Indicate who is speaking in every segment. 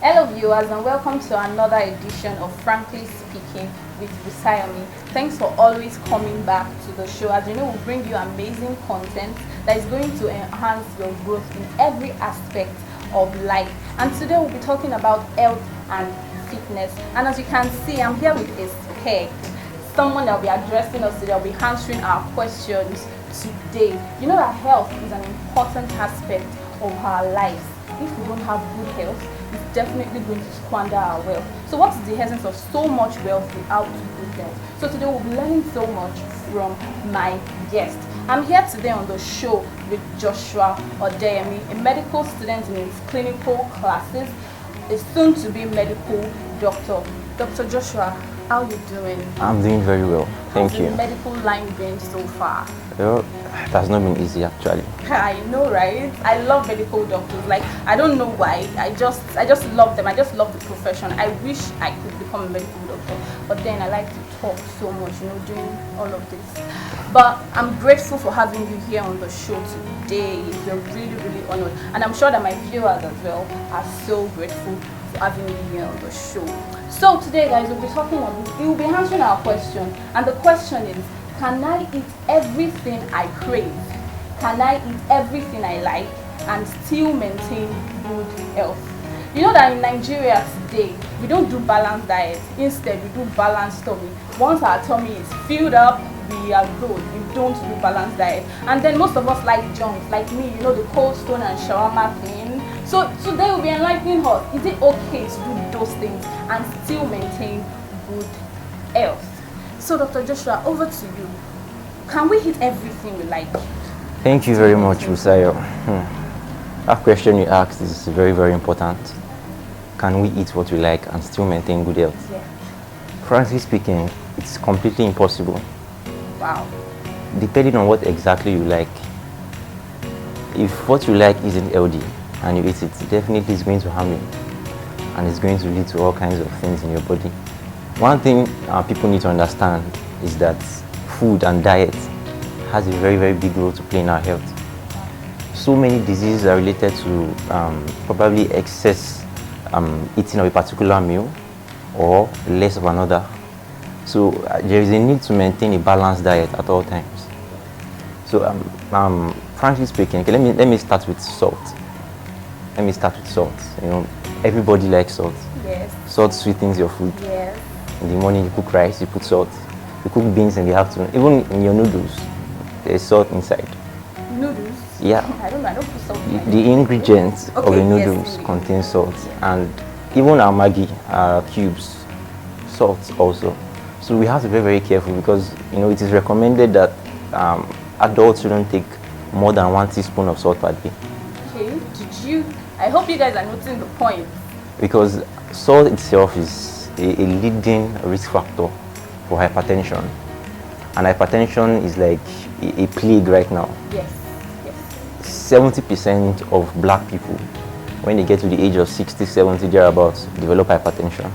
Speaker 1: Hello viewers and welcome to another edition of Frankly Speaking with Odeyemi. Thanks for always coming back to the show. As you know, we bring you amazing content that is going to enhance your growth in every aspect of life. And today we'll be talking about health and fitness. And as you can see, I'm here with a spec, someone that will be addressing us today, will be answering our questions today. You know that health is an important aspect of our lives. If we don't have good health, it's definitely going to squander our wealth. So what is the essence of so much wealth without good health? So today we'll be learning so much from my guest. I'm here today on the show with Joshua Odeyemi, a medical student in his clinical classes, a soon-to-be medical doctor. Dr. Joshua, how are you doing?
Speaker 2: I'm doing very well, thank you.
Speaker 1: How's the medical line been so far?
Speaker 2: Well, it has not been easy actually.
Speaker 1: I know, right? I love medical doctors. Like, I don't know why. I just love them. I just love the profession. I wish I could become a medical doctor, but then I like to talk so much, doing all of this. But I'm grateful for having you here on the show today. We're really, really honored, and I'm sure that my viewers as well are so grateful for having you here on the show. So today, guys, we'll be answering our question, and the question is: can I eat everything I crave? Can I eat everything I like and still maintain good health? You know that in Nigeria today, we don't do balanced diet. Instead, we do balanced tummy. Once our tummy is filled up, we are good. We don't do balanced diet. And then most of us like junk, like me, the Cold Stone and shawarma thing. So today we'll be enlightening us. Is it okay to do those things and still maintain good health? So Dr. Joshua, over to you. Can we eat everything we like?
Speaker 2: Thank you very much, Usayo. That question you asked is very, very important. Can we eat what we like and still maintain good health?
Speaker 1: Yeah.
Speaker 2: Frankly speaking, it's completely impossible.
Speaker 1: Wow.
Speaker 2: Depending on what exactly you like. If what you like isn't healthy and you eat it, definitely it's going to harm you. And it's going to lead to all kinds of things in your body. One thing people need to understand is that food and diet has a very, very big role to play in our health. So many diseases are related to probably excess eating of a particular meal or less of another. So there is a need to maintain a balanced diet at all times. So frankly speaking, okay, let me start with salt. Everybody likes salt.
Speaker 1: Yes.
Speaker 2: Salt sweetens your food.
Speaker 1: Yes.
Speaker 2: In the morning you cook rice, you put salt. You cook beans in the afternoon. Even in your noodles, there's salt inside.
Speaker 1: Noodles?
Speaker 2: Yeah.
Speaker 1: I don't put salt in
Speaker 2: The ingredients of the noodles
Speaker 1: yes,
Speaker 2: contain salt. And even our Maggi, our cubes, salt also. So we have to be very, very careful because it is recommended that adults shouldn't take more than 1 teaspoon of salt per day.
Speaker 1: Okay. I hope you guys are noting the point.
Speaker 2: Because salt itself is a leading risk factor for hypertension. And hypertension is like a plague right now.
Speaker 1: Yes.
Speaker 2: 70% of black people, when they get to the age of 60, 70, thereabouts, develop hypertension.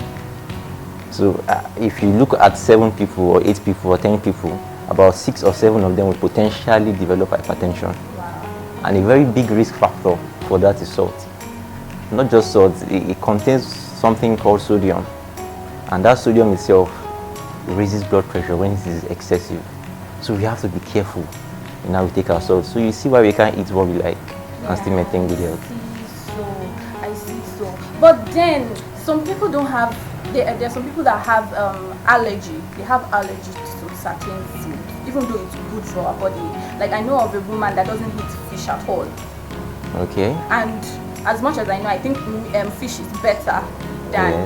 Speaker 2: So if you look at 7 people or 8 people or 10 people, about 6 or 7 of them will potentially develop hypertension.
Speaker 1: Wow.
Speaker 2: And a very big risk factor for that is salt. Not just salt, it contains something called sodium. And that sodium itself raises blood pressure when it is excessive. So we have to be careful in how we take our salt. So you see why we can't eat what we like and still maintain good health.
Speaker 1: I see so. But then some people don't have. There are some people that have allergy. They have allergy to certain food, even though it's good for our body. Like I know of a woman that doesn't eat fish at all.
Speaker 2: Okay.
Speaker 1: And as much as I know, I think fish is better than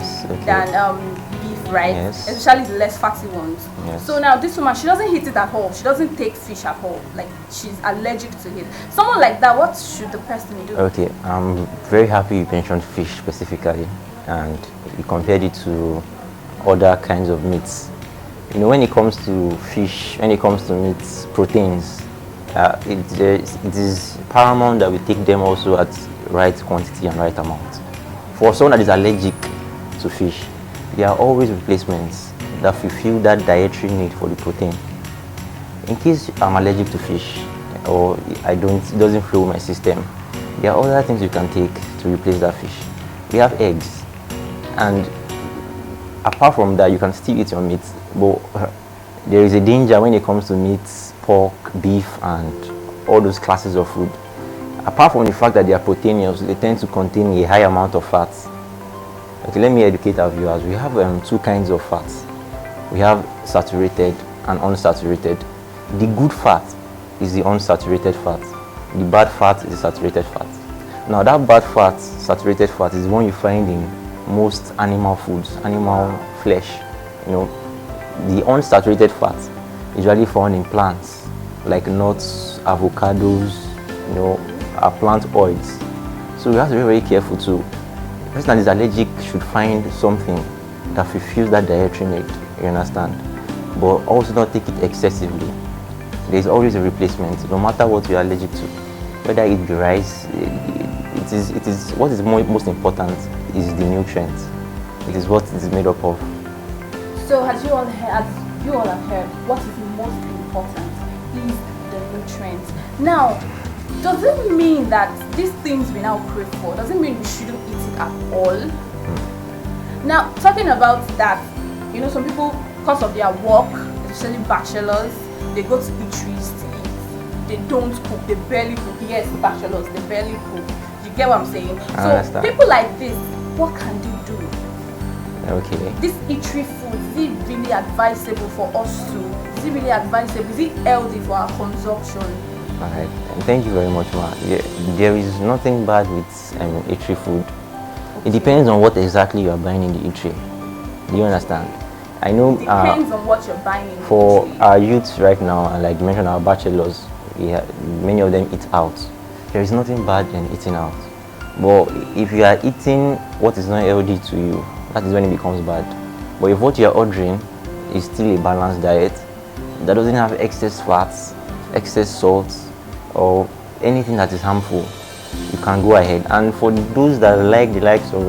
Speaker 1: beef, right?
Speaker 2: Yes.
Speaker 1: Especially the less fatty ones.
Speaker 2: Yes.
Speaker 1: So now this woman, she doesn't eat it at all. She doesn't take fish at all. Like she's allergic to it. Someone like that, what should the person do?
Speaker 2: Okay, I'm very happy you mentioned fish specifically, and you compared it to other kinds of meats. When it comes to fish, when it comes to meats, proteins, it is paramount that we take them also at right quantity and right amount. For someone that is allergic to fish, there are always replacements that fulfill that dietary need for the protein. In case I'm allergic to fish or it doesn't flow my system, there are other things you can take to replace that fish. We have eggs. And apart from that, you can still eat your meat, but there is a danger when it comes to meat, pork, beef, and all those classes of food. Apart from the fact that they are proteinous, they tend to contain a high amount of fats. Okay, let me educate our viewers. We have two kinds of fats. We have saturated and unsaturated. The good fat is the unsaturated fat. The bad fat is the saturated fat. Now that bad fat, saturated fat, is the one you find in most animal foods, animal flesh. The unsaturated fat is usually found in plants like nuts, avocados, are plant oils. So we have to be very careful too. The person that is allergic should find something that fulfills that dietary need, you understand? But also not take it excessively. There is always a replacement, no matter what you are allergic to. Whether it be rice, it is what is most important is the nutrients. It is what it is made up of.
Speaker 1: So as you all have heard, what is most important is the nutrients. Now, does it mean that these things we now crave for, does it mean we shouldn't eat it at all? Now, talking about that, some people, because of their work, especially bachelors, they go to eateries to eat. They don't cook, they barely cook. Yes, bachelors, they barely cook. You get what I'm saying?
Speaker 2: I
Speaker 1: so
Speaker 2: understand.
Speaker 1: People like this, what can they do?
Speaker 2: Okay.
Speaker 1: This eatery food, is it really advisable for us to? Is it really advisable? Is it healthy for our consumption?
Speaker 2: Alright, thank you very much, Ma. Yeah, there is nothing bad with eatery food. Okay. It depends on what exactly you are buying in the eatery. Do you understand? I know.
Speaker 1: It depends on what you're buying in
Speaker 2: for
Speaker 1: the eatery.
Speaker 2: Our youths right now, and like you mentioned, our bachelors, many of them eat out. There is nothing bad in eating out. But if you are eating what is not healthy to you, that is when it becomes bad. But if what you are ordering is still a balanced diet that doesn't have excess fats, excess salt, or anything that is harmful, you can go ahead. And for those that like the likes of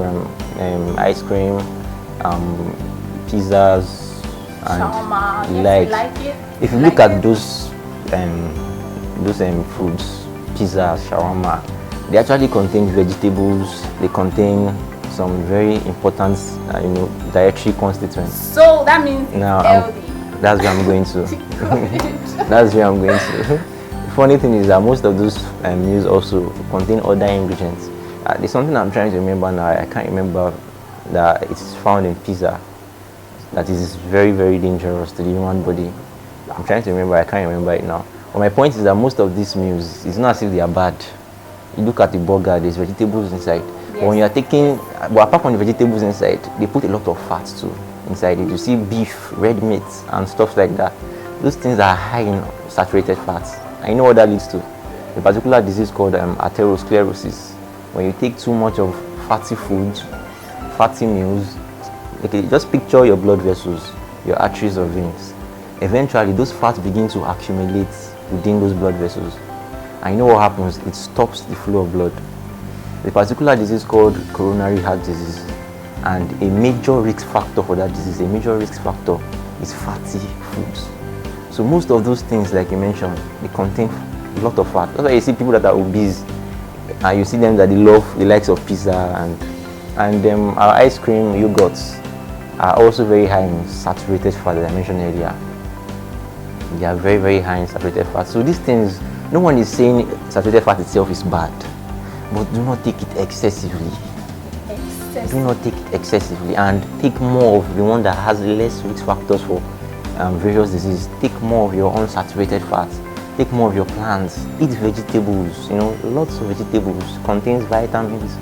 Speaker 2: ice cream, pizzas, and
Speaker 1: shawarma,
Speaker 2: yes,
Speaker 1: like it.
Speaker 2: If you look at those foods, pizza, shawarma, they actually contain vegetables. They contain some very important, dietary constituents.
Speaker 1: So that means healthy.
Speaker 2: That's where I'm going to. That's where I'm going to. The funny thing is that most of those meals also contain other ingredients. There's something I'm trying to remember now. I can't remember that it's found in pizza. That is very, very dangerous to the human body. I'm trying to remember. I can't remember it now. But my point is that most of these meals, it's not as if they are bad. You look at the burger, there's vegetables inside. Yes. But when you are taking, apart from the vegetables inside, they put a lot of fats too inside it. You see beef, red meat, and stuff like that. Those things are high in saturated fats. And you know what that leads to? A particular disease called atherosclerosis. When you take too much of fatty foods, fatty meals, okay, just picture your blood vessels, your arteries or veins. Eventually, those fats begin to accumulate within those blood vessels. And you know what happens? It stops the flow of blood. A particular disease called coronary heart disease. And a major risk factor for that disease, a major risk factor is fatty foods. So most of those things, like you mentioned, they contain a lot of fat. That's why you see people that are obese, and you see them that they love the likes of pizza and our ice cream, yogurts are also very high in saturated fat, as I mentioned earlier. They are very, very high in saturated fat. So these things, no one is saying saturated fat itself is bad, but do not take it excessively. Do not take it excessively, and take more of the one that has less risk factors for various diseases. Take more of your unsaturated fats. Take more of your plants. Eat vegetables. Lots of vegetables contains vitamins.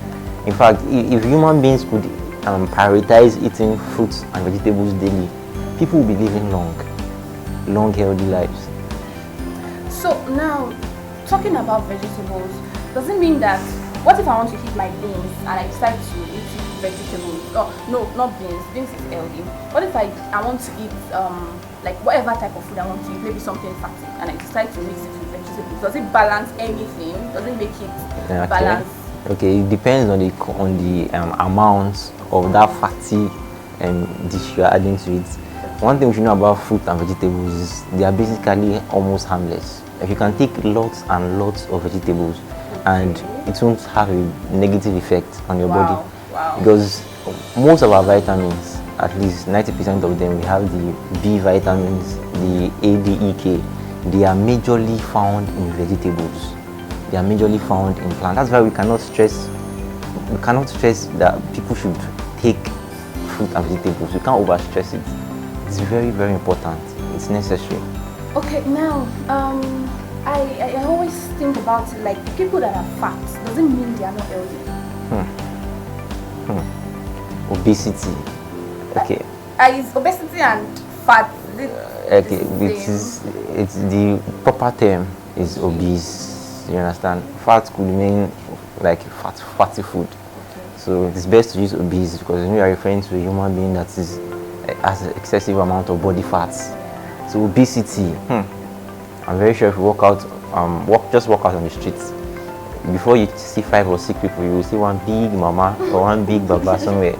Speaker 2: In fact, if human beings could prioritize eating fruits and vegetables daily, people will be living long, healthy lives.
Speaker 1: So now, talking about vegetables, does it mean that, what if I want to eat my beans and I decide to eat vegetables? Oh, no, not beans. Beans is healthy. What if I want to eat like whatever type of food I want to eat, maybe something fatty, and I decide to mix it with vegetables? Does it balance anything? Does it make it balance?
Speaker 2: Okay, it depends on the amount of that fatty dish you are adding to it. One thing we should know about fruit and vegetables is they are basically almost harmless. If you can take lots and lots of vegetables, and it won't have a negative effect on your body.
Speaker 1: Wow.
Speaker 2: Because most of our vitamins, at least 90% of them, we have the B vitamins, the A, D, E, K. They are majorly found in vegetables. They are majorly found in plants. That's why we cannot stress that people should take fruit and vegetables. We can't overstress it. It's very, very important. It's necessary.
Speaker 1: Okay, now I always think about it like people that are fat doesn't mean they are not healthy.
Speaker 2: Obesity. Okay.
Speaker 1: Is obesity and fat?
Speaker 2: Okay, it's the proper term is obese. You understand? Fat could mean like fatty food.
Speaker 1: Okay.
Speaker 2: So it's best to use obese because when you are referring to a human being that has an excessive amount of body fats.
Speaker 1: Yeah.
Speaker 2: So obesity. I'm very sure if you walk out on the streets, before you see 5 or 6 people, you will see one big mama or one big baba somewhere.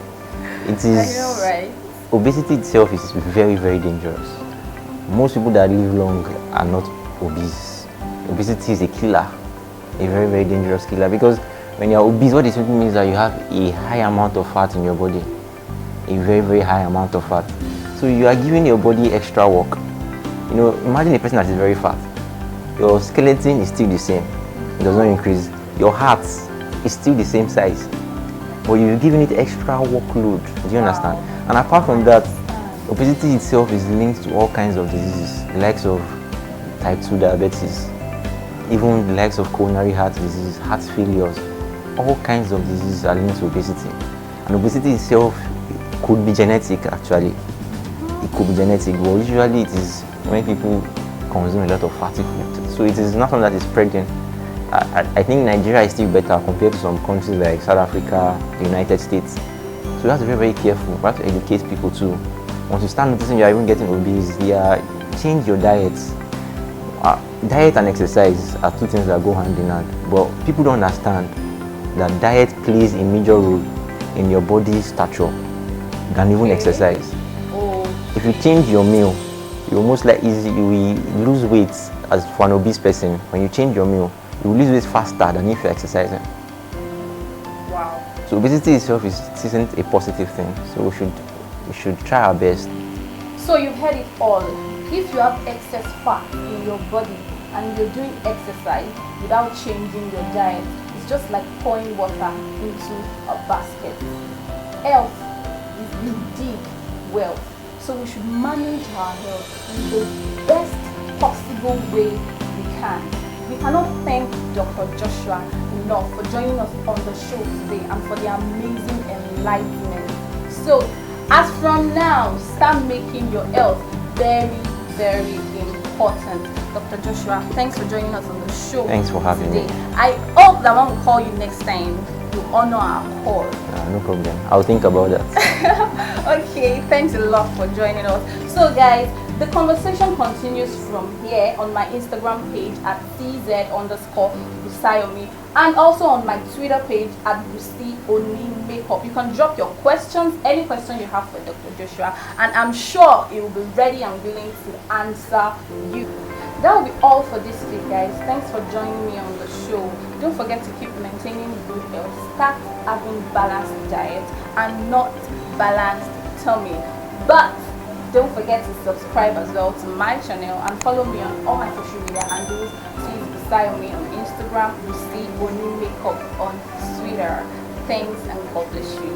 Speaker 2: It is.
Speaker 1: I know, right?
Speaker 2: Obesity itself is very, very dangerous. Most people that live long are not obese. Obesity is a killer, a very, very dangerous killer, because when you're obese, what it simply means that you have a high amount of fat in your body, a very, very high amount of fat. So you are giving your body extra work. You know, imagine a person that is very fat. Your skeleton is still the same, it does not increase. Your heart is still the same size, but you're giving it extra workload. Do you understand? And apart from that, obesity itself is linked to all kinds of diseases, the likes of type 2 diabetes, even the likes of coronary heart disease, heart failures. All kinds of diseases are linked to obesity. And obesity itself could be genetic, actually. It could be genetic, but usually it is when people consume a lot of fatty food. So it is not something that is pregnant. I think Nigeria is still better compared to some countries like South Africa, the United States. So you have to be very careful. We have to educate people too. Once you start noticing you are even getting obese, change your diet. Diet and exercise are two things that go hand in hand. But people don't understand that diet plays a major role in your body's stature than even exercise.
Speaker 1: Oh.
Speaker 2: If you change your meal, you will most likely lose weight. As for an obese person, when you change your meal, you will lose weight faster than if you're exercising.
Speaker 1: Wow.
Speaker 2: So obesity itself isn't a positive thing. So we should try our best.
Speaker 1: So you've heard it all. If you have excess fat in your body and you're doing exercise without changing your diet, it's just like pouring water into a basket. Health is indeed wealth. So we should manage our health in the best possible way we can. We cannot thank Dr. Joshua enough for joining us on the show today and for the amazing enlightenment. So, as from now, start making your health very, very important. Dr. Joshua, thanks for joining us on the show.
Speaker 2: Thanks for having me.
Speaker 1: I hope that when we call you next time, you honor our call.
Speaker 2: No problem. I'll think about that.
Speaker 1: Okay, thanks a lot for joining us. So guys, the conversation continues from here on my Instagram page at @cz_Busayomi and also on my Twitter page at @BusiOniMakeup. You can drop your questions, any question you have for Dr. Joshua, and I'm sure he will be ready and willing to answer you. That will be all for this week, guys. Thanks for joining me on the show. Don't forget to keep maintaining good health. Start having balanced diet and not balanced tummy. But don't forget to subscribe as well to my channel and follow me on all my social media handles. Please beside me on Instagram, Busi Oni Makeup on Twitter. Thanks and God bless you.